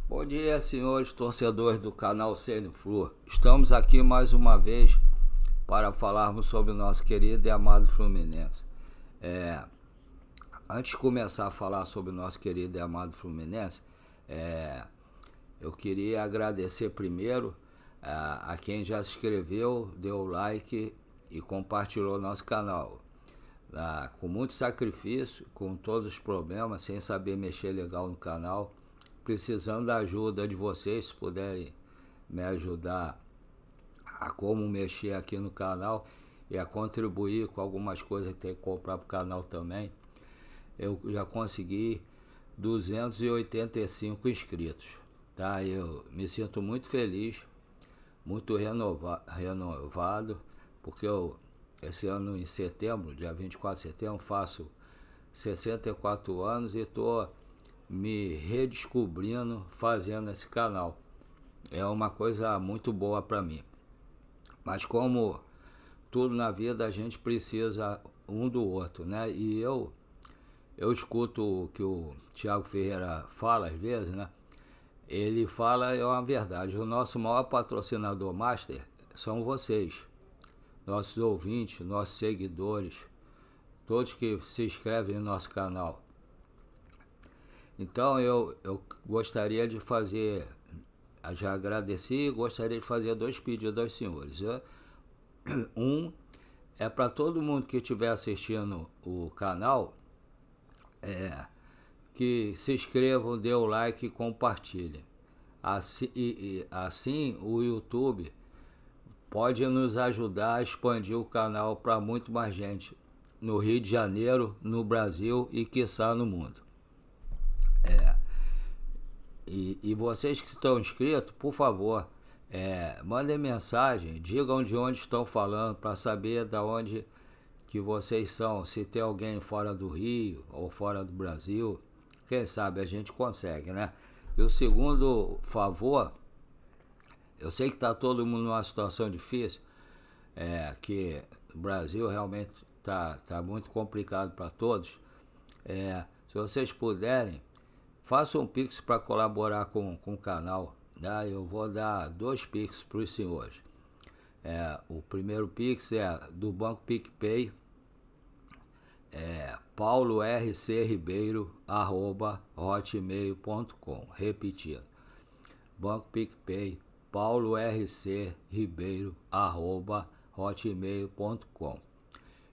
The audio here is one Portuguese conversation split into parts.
Bom dia, senhores torcedores do canal Flu. Estamos aqui mais uma vez para falarmos sobre o nosso querido e amado Fluminense. Antes de começar a falar sobre o nosso querido e amado Fluminense, eu queria agradecer primeiro a quem já se inscreveu, deu like e compartilhou nosso canal. Com muito sacrifício, com todos os problemas, sem saber mexer legal no canal, precisando da ajuda de vocês, se puderem me ajudar a como mexer aqui no canal e a contribuir com algumas coisas que tem que comprar para o canal também. Eu já consegui 285 inscritos, tá? Eu me sinto muito feliz, muito renovado, porque esse ano em setembro, dia 24 de setembro, faço 64 anos e estou me redescobrindo fazendo esse canal. É uma coisa muito boa para mim. Mas como tudo na vida, a gente precisa um do outro, né? E eu escuto o que o Thiago Ferreira fala às vezes, né? Ele fala, é uma verdade, o nosso maior patrocinador master são vocês, nossos ouvintes, nossos seguidores, todos que se inscrevem no nosso canal. Então eu gostaria de fazer, já agradeci, gostaria de fazer dois pedidos aos senhores. Um é para todo mundo que estiver assistindo o canal, que se inscrevam, dê o like e compartilhem. Assim o YouTube pode nos ajudar a expandir o canal para muito mais gente no Rio de Janeiro, no Brasil e quiçá no mundo. E vocês que estão inscritos, por favor, mandem mensagem, digam de onde estão falando para saber de onde que vocês são, se tem alguém fora do Rio ou fora do Brasil, quem sabe a gente consegue, né? E o segundo favor, eu sei que está todo mundo numa situação difícil, que o Brasil realmente tá muito complicado para todos. Se vocês puderem, façam um Pix para colaborar com o canal. Né? Eu vou dar 2 Pix para os senhores. O primeiro Pix é do Banco PicPay, paulorcribeiro@hotmail.com. Repetindo, Banco PicPay, paulorcribeiro@hotmail.com.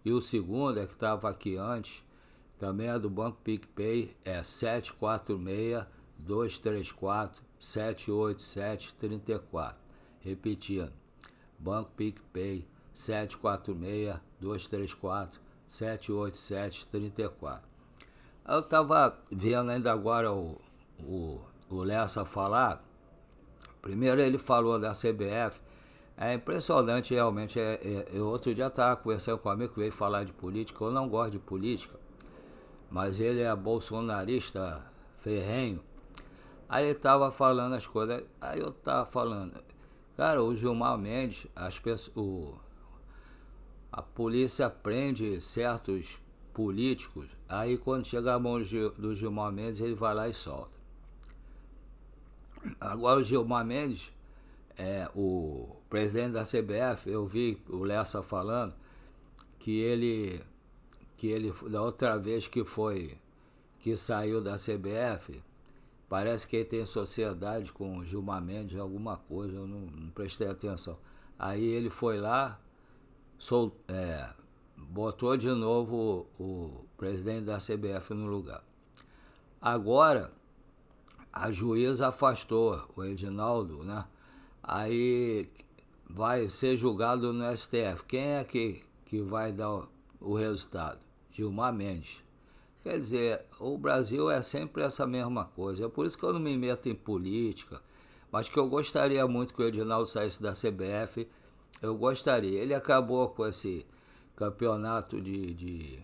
E o segundo que estava aqui antes, também é do Banco PicPay, 746-234-787-34. Repetindo, Banco PicPay, 746-234-787-34. Eu estava vendo ainda agora o Lessa falar. Primeiro ele falou da CBF. É impressionante realmente. Eu outro dia estava conversando com um amigo que veio falar de política. Eu não gosto de política, mas ele é bolsonarista ferrenho. Aí ele tava falando as coisas, aí eu tava falando, cara, o Gilmar Mendes, a polícia prende certos políticos, aí quando chega a mão do Gilmar Mendes, ele vai lá e solta. Agora o Gilmar Mendes, o presidente da CBF, eu vi o Lessa falando que ele da outra vez que saiu da CBF, parece que ele tem sociedade com o Gilmar Mendes, alguma coisa, eu não prestei atenção. Aí ele foi lá, botou de novo o presidente da CBF no lugar. Agora, a juíza afastou o Edinaldo, né? Aí vai ser julgado no STF. Quem é que vai dar o resultado? Gilmar Mendes. Quer dizer, o Brasil é sempre essa mesma coisa. É por isso que eu não me meto em política, mas que eu gostaria muito que o Edinaldo saísse da CBF. Eu gostaria. Ele acabou com esse campeonato de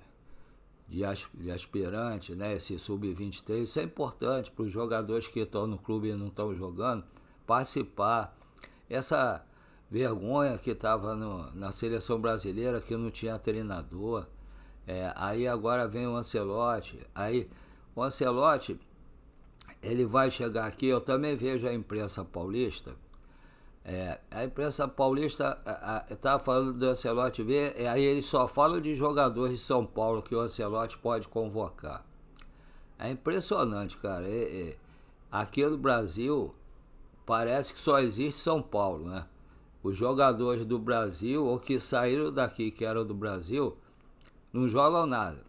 aspirante, né? Esse sub-23. Isso é importante para os jogadores que estão no clube e não estão jogando participar. Essa vergonha que estava na seleção brasileira, que não tinha treinador. Aí agora vem o Ancelotti. Aí o Ancelotti, ele vai chegar aqui. Eu também vejo a imprensa paulista. A imprensa paulista estava falando do Ancelotti ver, aí eles só falam de jogadores de São Paulo que o Ancelotti pode convocar. É impressionante, cara. Aqui no Brasil parece que só existe São Paulo, né? Os jogadores do Brasil, ou que saíram daqui, que eram do Brasil, não jogam nada.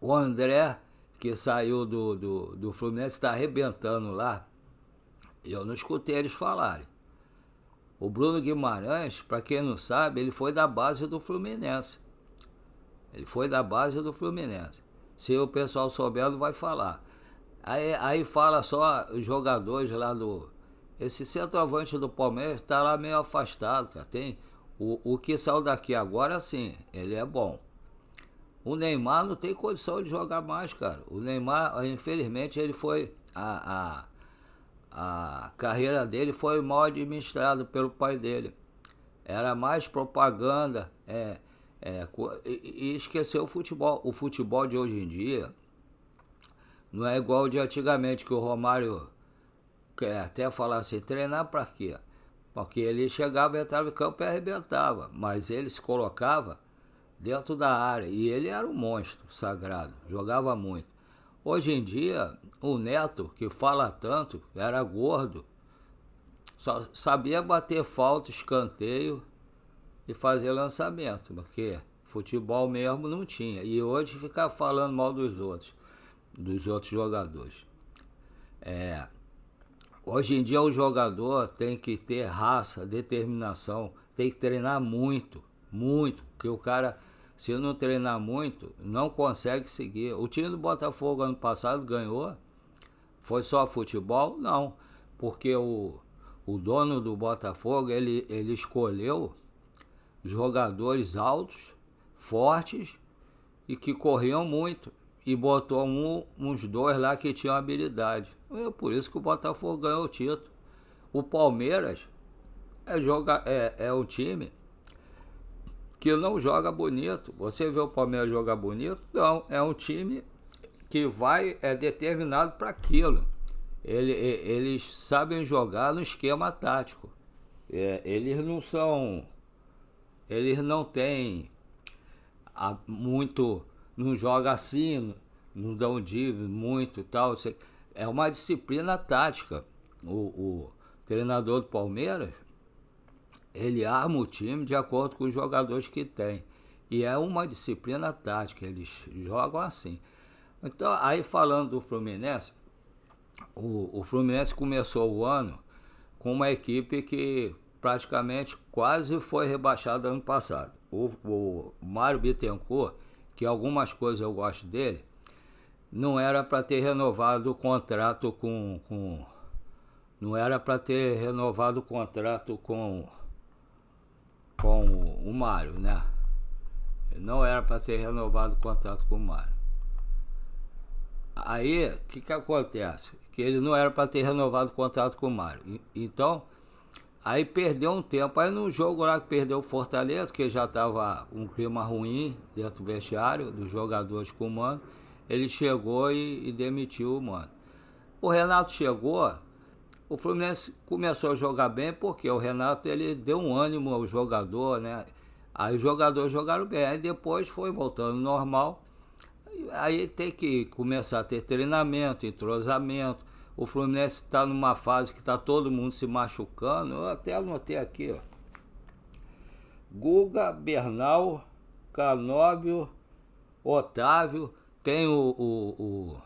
O André, que saiu do Fluminense, está arrebentando lá. Eu não escutei eles falarem. O Bruno Guimarães, para quem não sabe, ele foi da base do Fluminense. Ele foi da base do Fluminense. Se o pessoal souber, não vai falar. Aí fala só os jogadores lá do... Esse centroavante do Palmeiras está lá meio afastado, cara. Tem o que saiu daqui agora, sim, ele é bom. O Neymar não tem condição de jogar mais, cara. O Neymar, infelizmente, ele foi... A carreira dele foi mal administrada pelo pai dele. Era mais propaganda, e esqueceu o futebol. O futebol de hoje em dia não é igual o de antigamente, que o Romário até falar assim, treinar pra quê? Porque ele chegava, entrava em campo e arrebentava, mas ele se colocava dentro da área, e ele era um monstro sagrado, jogava muito. Hoje em dia, o Neto, que fala tanto, era gordo, só sabia bater falta, escanteio e fazer lançamento, porque futebol mesmo não tinha. E hoje ficar falando mal dos outros jogadores. Hoje em dia o jogador tem que ter raça, determinação, tem que treinar muito, muito, porque o cara, se não treinar muito, não consegue seguir. O time do Botafogo ano passado ganhou, foi só futebol? Não, porque o dono do Botafogo, ele escolheu jogadores altos, fortes e que corriam muito. E botou uns dois lá que tinham habilidade. É por isso que o Botafogo ganhou o título. O Palmeiras é um time que não joga bonito. Você vê o Palmeiras jogar bonito? Não, é um time que é determinado para aquilo. Eles sabem jogar no esquema tático. Eles não têm muito, não joga assim, não dão dívida muito e tal. É uma disciplina tática. O treinador do Palmeiras, ele arma o time de acordo com os jogadores que tem. E é uma disciplina tática, eles jogam assim. Então, aí falando do Fluminense, o Fluminense começou o ano com uma equipe que praticamente quase foi rebaixada ano passado. O Mário Bittencourt, que algumas coisas eu gosto dele, não era para ter renovado o contrato não era para ter renovado o contrato com o Mário, né? Não era para ter renovado o contrato com o Mário. Aí, o que acontece? Que ele não era para ter renovado o contrato com o Mário. Então, aí perdeu um tempo. Aí no jogo lá que perdeu o Fortaleza, que já estava um clima ruim dentro do vestiário dos jogadores com o Mano, ele chegou e demitiu o Mano. O Renato chegou, o Fluminense começou a jogar bem porque o Renato ele deu um ânimo ao jogador, né? Aí os jogadores jogaram bem, aí depois foi voltando normal. Aí tem que começar a ter treinamento, entrosamento. O Fluminense está numa fase que está todo mundo se machucando. Eu até anotei aqui, ó. Guga, Bernal, Canóbio, Otávio. Tem o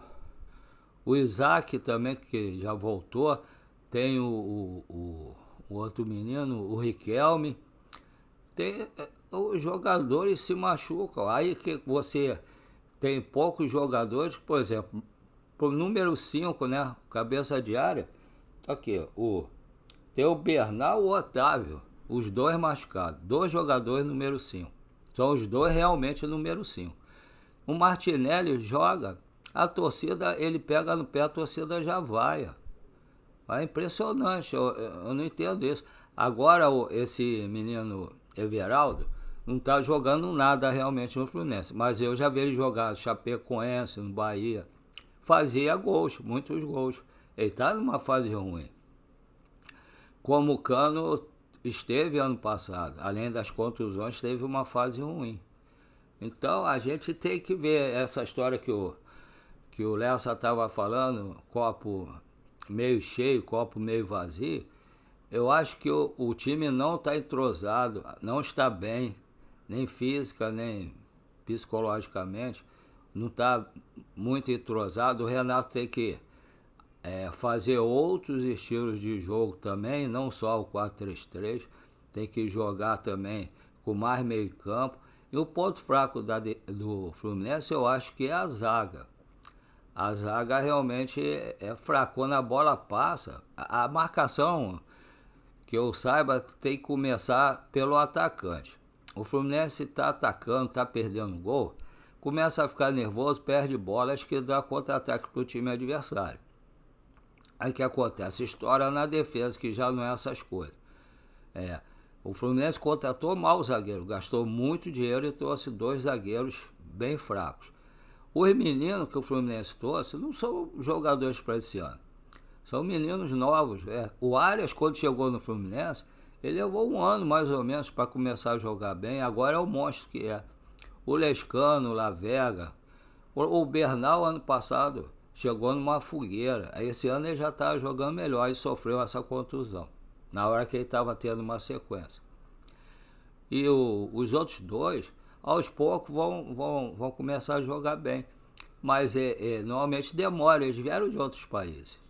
Isaac também, que já voltou. Tem o outro menino, o Riquelme. Os jogadores se machucam. Aí que você tem poucos jogadores, por exemplo, pro número 5, né? Cabeça de área. Aqui, tem o Bernal e o Otávio. Os dois machucados. 2 jogadores número 5. São os dois realmente número 5. O Martinelli joga, a torcida, ele pega no pé, a torcida já vai. É impressionante, eu não entendo isso. Agora esse menino Everaldo não está jogando nada realmente no Fluminense, mas eu já vi ele jogar Chapecoense, no Bahia. fazia gols, muitos gols. Ele está numa fase ruim. Como o Cano esteve ano passado, além das contusões, teve uma fase ruim. Então a gente tem que ver essa história que o Lessa estava falando, copo meio cheio, copo meio vazio. Eu acho que o time não está entrosado, não está bem, nem física, nem psicologicamente, não está muito entrosado. O Renato tem que fazer outros estilos de jogo também, não só o 4-3-3, tem que jogar também com mais meio campo. E o ponto fraco do Fluminense eu acho que é a zaga. A zaga realmente é fraca. Quando a bola passa, a marcação, que eu saiba, tem que começar pelo atacante. O Fluminense está atacando, está perdendo gol, começa a ficar nervoso, perde bolas que dá contra-ataque para o time adversário. Aí o que acontece? Estoura na defesa, que já não é essas coisas. O Fluminense contratou mal o zagueiro, gastou muito dinheiro e trouxe 2 zagueiros bem fracos. Os meninos que o Fluminense trouxe não são jogadores para esse ano. São meninos novos. O Arias, quando chegou no Fluminense, ele levou 1 ano mais ou menos para começar a jogar bem. Agora é o monstro que é. O Lescano, o Lavega. O Bernal, ano passado, chegou numa fogueira. Esse ano ele já está jogando melhor e sofreu essa contusão, na hora que ele estava tendo uma sequência. E os outros 2, aos poucos, vão começar a jogar bem. Mas normalmente demora, eles vieram de outros países.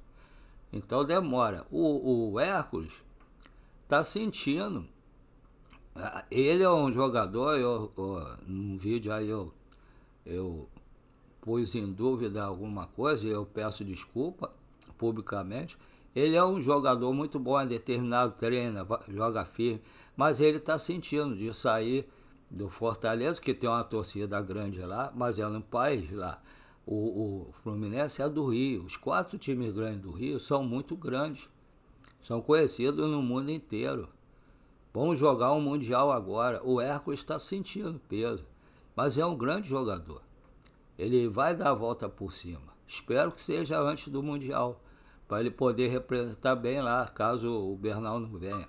Então demora. O Hércules está sentindo. Ele é um jogador, num vídeo aí eu pus em dúvida alguma coisa e eu peço desculpa publicamente. Ele é um jogador muito bom, é determinado, treina, joga firme, mas ele está sentindo de sair do Fortaleza, que tem uma torcida grande lá, mas é no país lá. O Fluminense é do Rio. Os 4 times grandes do Rio são muito grandes, são conhecidos no mundo inteiro. Vamos jogar um Mundial agora. O Hércules está sentindo peso, mas é um grande jogador. Ele vai dar a volta por cima. Espero que seja antes do Mundial, para ele poder representar bem lá, caso o Bernal não venha.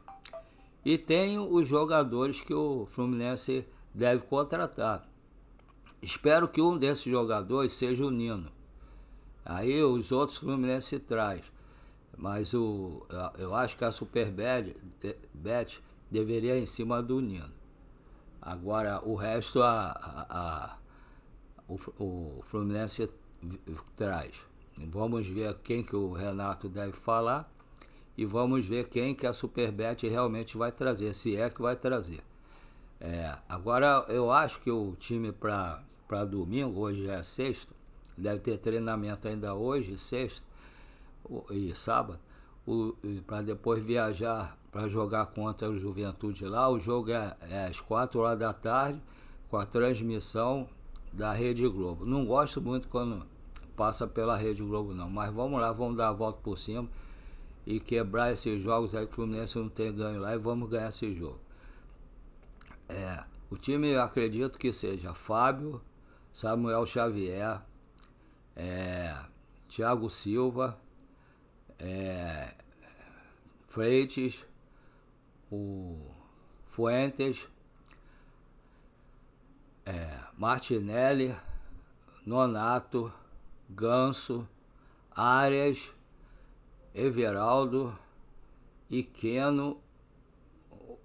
E tem os jogadores que o Fluminense deve contratar. Espero que um desses jogadores seja o Nino. Aí os outros Fluminense traz. Mas eu acho que a Superbet deveria ir em cima do Nino. Agora o resto o Fluminense traz. Vamos ver quem que o Renato deve falar e vamos ver quem que a Superbet realmente vai trazer, se é que vai trazer. Agora eu acho que o time para domingo, hoje é sexta, deve ter treinamento ainda hoje, sexta e sábado, para depois viajar para jogar contra o Juventude lá. O jogo é às 4 horas da tarde, com a transmissão da Rede Globo. Não gosto muito quando passa pela Rede Globo não, mas vamos lá, vamos dar a volta por cima e quebrar esses jogos aí que o Fluminense não tem ganho lá, e vamos ganhar esse jogo. O time eu acredito que seja Fábio, Samuel Xavier, Thiago Silva, Freitas, o Fuentes, Martinelli, Nonato, Ganso, Arias, Everaldo e Keno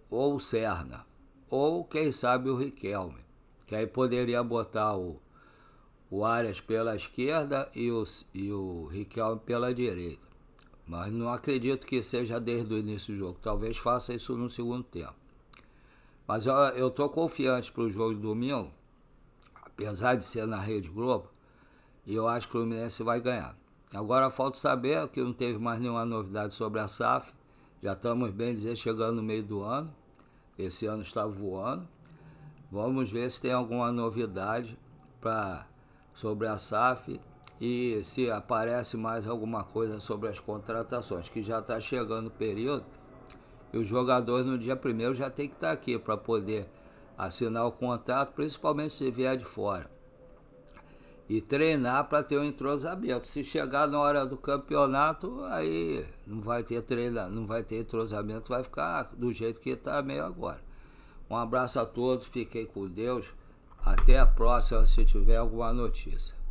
ou Serna. Ou quem sabe o Riquelme, que aí poderia botar o Arias pela esquerda e o Riquelme pela direita. Mas não acredito que seja desde o início do jogo. Talvez faça isso no segundo tempo. Mas eu estou confiante para o jogo de domingo, apesar de ser na Rede Globo, e eu acho que o Fluminense vai ganhar. Agora falta saber que não teve mais nenhuma novidade sobre a SAF. Já estamos, bem dizer, chegando no meio do ano. Esse ano está voando. Vamos ver se tem alguma novidade sobre a SAF e se aparece mais alguma coisa sobre as contratações, que já está chegando o período e os jogadores no dia 1º já tem que estar aqui para poder assinar o contrato, principalmente se vier de fora. e treinar para ter um entrosamento. Se chegar na hora do campeonato, aí não vai ter não vai ter entrosamento, vai ficar do jeito que está meio agora. Um abraço a todos, fiquem com Deus. Até a próxima, se tiver alguma notícia.